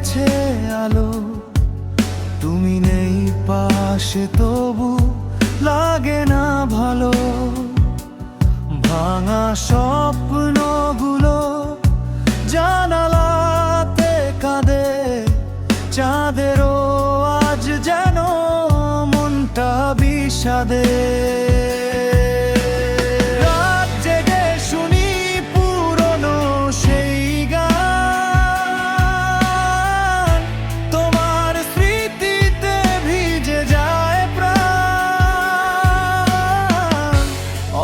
গেছে আলো, তুমি নেই পাশে তবু লাগে না ভালো। ভাঙা স্বপ্নগুলো জানালাতে কাঁদে, চাঁদেরও আজ যেন মনটা বিষাদে। রাত জেগে শুনি পুরনো সেই গান, তোমার স্মৃতিতে ভিজে যায় প্রাণ।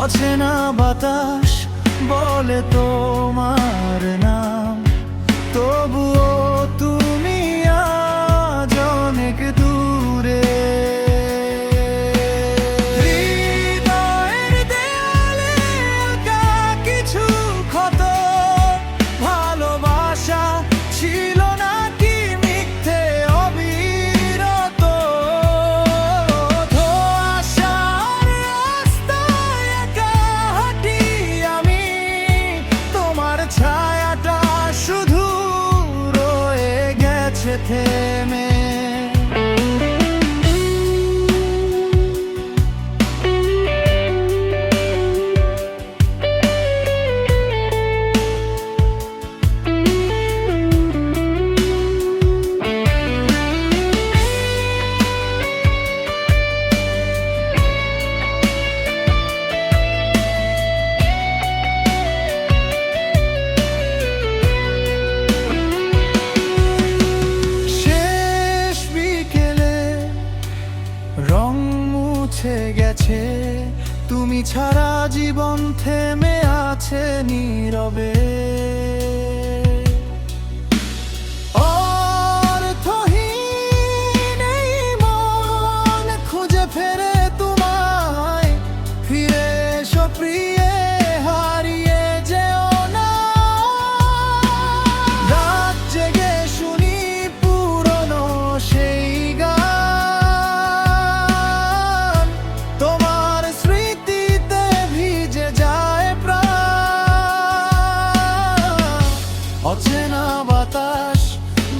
অচেনা বাতাস বলে তোমার নাম, তবুও তুমি আজ অনেক দূরে। হৃদয়ের দেয়ালে আঁকা কিছু ক্ষত, ভালোবাসা ছিল নাকি মিথ্যে অবিরত। ধোঁয়াশার রাস্তায় একা হাঁটি আমি, তোমার ছায়াটা শুধু রয়ে গেছে থেমে। রং মুছে গেছে, তুমি ছাড়া জীবন থেমে আছে নীরবে। অর্থহীন এই মন খুঁজে ফেরে তোমায়, ফিরে এসো প্রিয়ে, হারিয়ে যেও না। রাত জেগে শুনি পুরনো সেই অচেনা বাতাস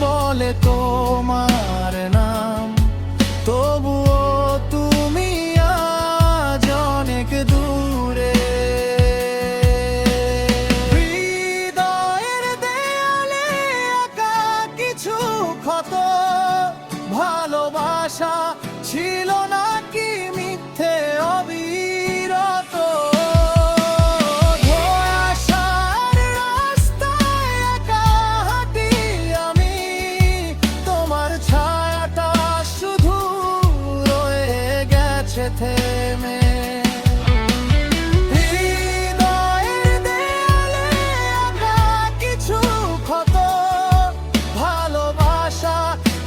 বলে তোমার নাম, তবুও তুমি আজ অনেক দূরে। হৃদয়ের দেয়ালে আঁকা কিছু ক্ষত, ভালোবাসা ছিল নাকি মিথ্যে অবিরত। থেমে হৃদয়ের দেয়ালে আঁকা কিছু ক্ষত, ভালোবাসা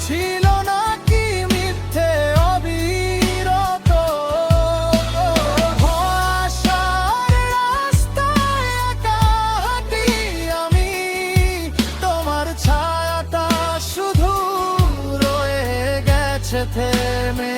ছিল নাকি মিথ্যে অবিরত। ধোঁয়াশার রাস্তায় একা হাঁটি আমি, তোমার ছায়াটা শুধু রয়ে গেছে থেমে।